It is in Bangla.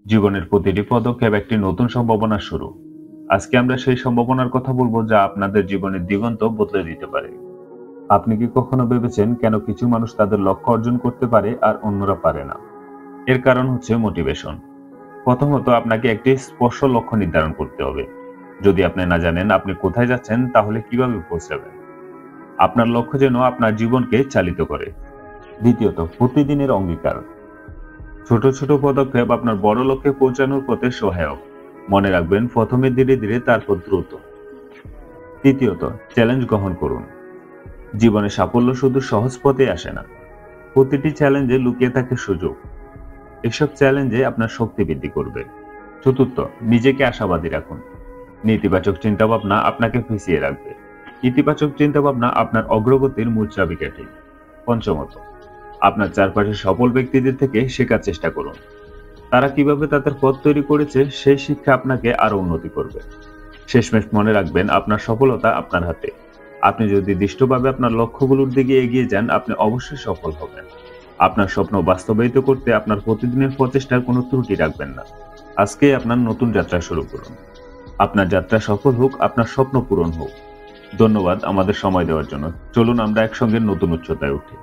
জীবনের প্রতিটি পদক্ষেপ একটি নতুন সম্ভাবনার শুরু। আজকে আমরা সেই সম্ভাবনার কথা বলবো যা আপনাদের জীবনের দিগন্ত বদলে দিতে পারে। আপনি কি কখনো ভেবেছেন কেন কিছু মানুষ তাদের লক্ষ্য অর্জন করতে পারে আর অন্যরা পারে না? এর কারণ হচ্ছে মোটিভেশন। প্রথমত, আপনাকে একটি স্পষ্ট লক্ষ্য নির্ধারণ করতে হবে। যদি আপনি না জানেন আপনি কোথায় যাচ্ছেন, তাহলে কিভাবে পৌঁছাবেন? আপনার লক্ষ্য যেন আপনার জীবনকে চালিত করে। দ্বিতীয়ত, প্রতিদিনের অঙ্গীকার। ছোট ছোট পদক্ষেপ আপনার বড় লক্ষ্যে পৌঁছানোর পথে সহায়ক। মনে রাখবেন, প্রথমে ধীরে ধীরে, তারপর দ্রুত। তৃতীয়ত, চ্যালেঞ্জ গ্রহণ করুন। জীবনে সাফল্য শুধু সহজ পথে আসে না, প্রতিটি চ্যালেঞ্জে লুকিয়ে থাকে সুযোগ। এসব চ্যালেঞ্জে আপনার শক্তি বৃদ্ধি করবে। চতুর্থ, নিজেকে আশাবাদী রাখুন। নেতিবাচক চিন্তাভাবনা আপনাকে পিছিয়ে রাখবে, ইতিবাচক চিন্তাভাবনা আপনার অগ্রগতির মূল চাবিকাঠি। পঞ্চমত, আপনার চারপাশে সফল ব্যক্তিদের থেকে শেখার চেষ্টা করুন। তারা কিভাবে তাদের পথ তৈরি করেছে সেই শিক্ষা আপনাকে আরো উন্নতি করবে। শেষমেশ মনে রাখবেন, আপনার সফলতা আপনার হাতে। আপনি যদি দৃষ্টভাবে আপনার লক্ষ্যগুলোর দিকে এগিয়ে যান, আপনি অবশ্যই সফল হবেন। আপনার স্বপ্ন বাস্তবায়িত করতে আপনার প্রতিদিনের প্রচেষ্টার কোনো ত্রুটি রাখবেন না। আজকেই আপনার নতুন যাত্রা শুরু করুন। আপনার যাত্রা সফল হোক, আপনার স্বপ্ন পূরণ হোক। ধন্যবাদ আমাদের সময় দেওয়ার জন্য। চলুন আমরা একসঙ্গে নতুন উচ্চতায় উঠি।